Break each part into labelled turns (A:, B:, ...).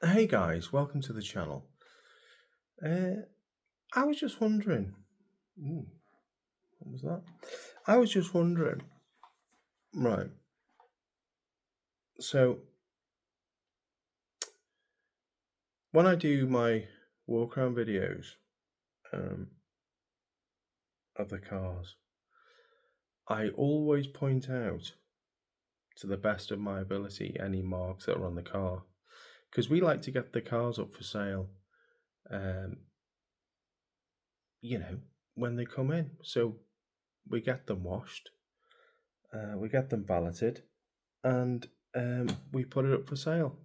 A: Hey guys, welcome to the channel. Uh, I was just wondering, what was that? I was just wondering, right? So when I do my walk around videos um, of the cars, I always point out, to the best of my ability, any marks that are on the car, because we like to get the cars up for sale. Um, you know, when they come in, so we get them washed, we get them valeted, and we put it up for sale.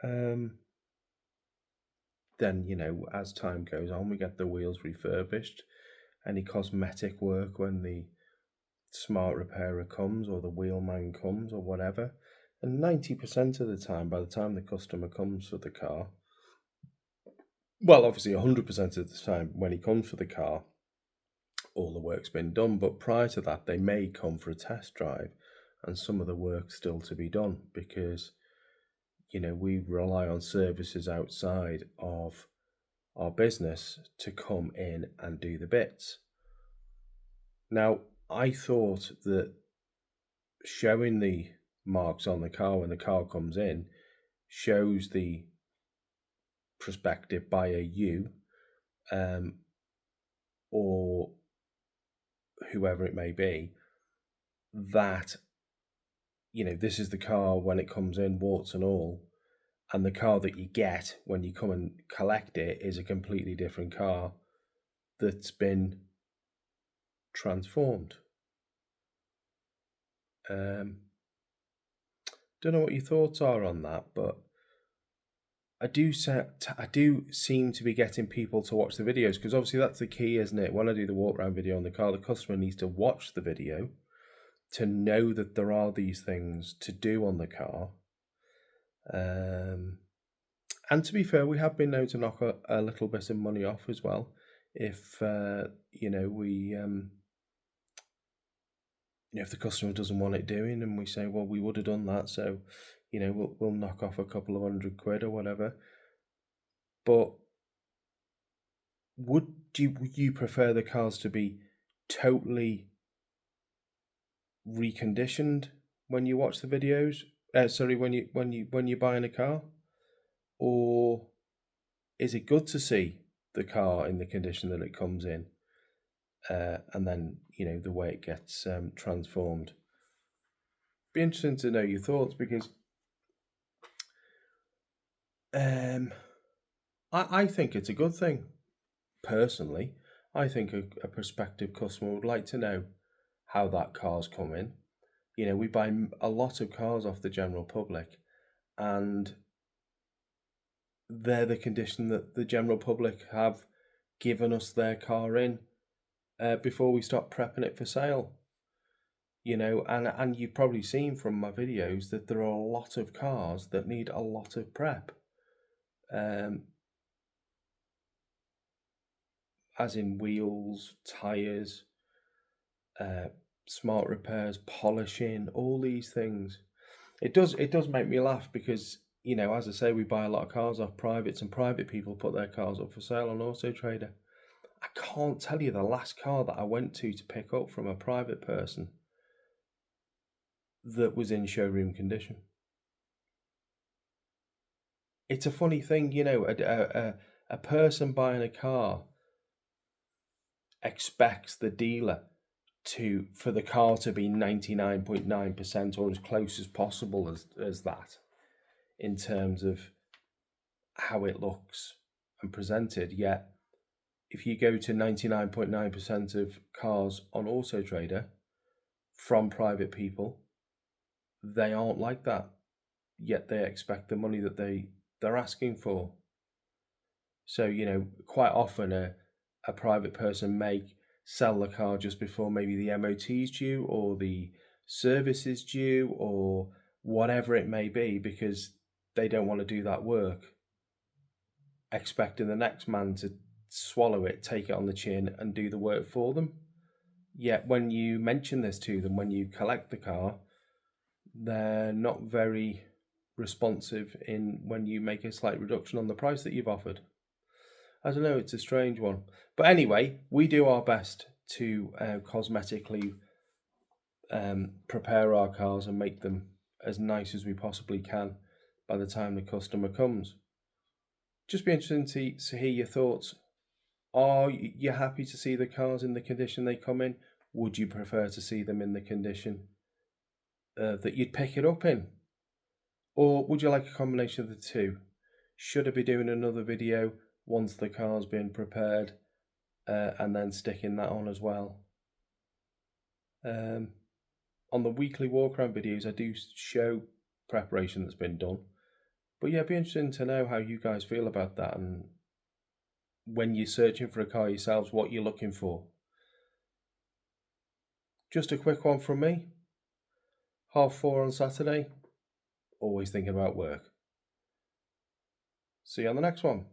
A: Um, then, as time goes on, we get the wheels refurbished. Any cosmetic work when the smart repairer comes or the wheelman comes or whatever. And 90% of the time, by the time the customer comes for the car, well, obviously 100% of the time when he comes for the car, all the work's been done. But prior to that, they may come for a test drive and some of the work's still to be done because, we rely on services outside of our business to come in and do the bits. Now, I thought that showing the marks on the car when the car comes in shows the prospective buyer, you, or whoever it may be, that, this is the car when it comes in, warts and all, and the car that you get when you come and collect it is a completely different car that's been transformed. Don't know what your thoughts are on that, but I do seem to be getting people to watch the videos because obviously that's the key, isn't it? When I do the walk around video on the car, the customer needs to watch the video to know that there are these things to do on the car. And to be fair, we have been known to knock a little bit of money off as well. If if the customer doesn't want it doing, and we say, well, we would have done that, so we'll knock off a couple of £100 or whatever. But would you prefer the cars to be totally reconditioned when you watch the videos? Sorry, when you're buying a car, or is it good to see the car in the condition that it comes in, and then the way it gets transformed? Be interesting to know your thoughts because I think it's a good thing. Personally, I think a prospective customer would like to know how that car's come in. We buy a lot of cars off the general public, and they're the condition that the general public have given us their car in before we start prepping it for sale. And you've probably seen from my videos that there are a lot of cars that need a lot of prep, um, as in wheels, tires, smart repairs, polishing, all these things. It does make me laugh because, as I say, we buy a lot of cars off privates, and private people put their cars up for sale on Auto Trader. I can't tell you the last car that I went to pick up from a private person that was in showroom condition. It's a funny thing, a person buying a car expects the dealer for the car to be 99.9% or as close as possible as that in terms of how it looks and presented. Yet if you go to 99.9% of cars on Auto Trader from private people, they aren't like that. Yet they expect the money that they're asking for. So, quite often a private person may sell the car just before maybe the MOT is due or the service is due or whatever it may be, because they don't want to do that work, expecting the next man to swallow it, take it on the chin, and do the work for them. Yet when you mention this to them, when you collect the car, they're not very responsive in when you make a slight reduction on the price that you've offered. I don't know, it's a strange one. But anyway, we do our best to cosmetically prepare our cars and make them as nice as we possibly can by the time the customer comes. Just be interesting to hear your thoughts. Are you happy to see the cars in the condition they come in? Would you prefer to see them in the condition that you'd pick it up in? Or would you like a combination of the two? Should I be doing another video once the car's been prepared and then sticking that on as well? On the weekly walk around videos, I do show preparation that's been done. But yeah, it'd be interesting to know how you guys feel about that, and when you're searching for a car yourselves, what you're looking for. Just a quick one from me. 4:30 on Saturday. Always thinking about work. See you on the next one.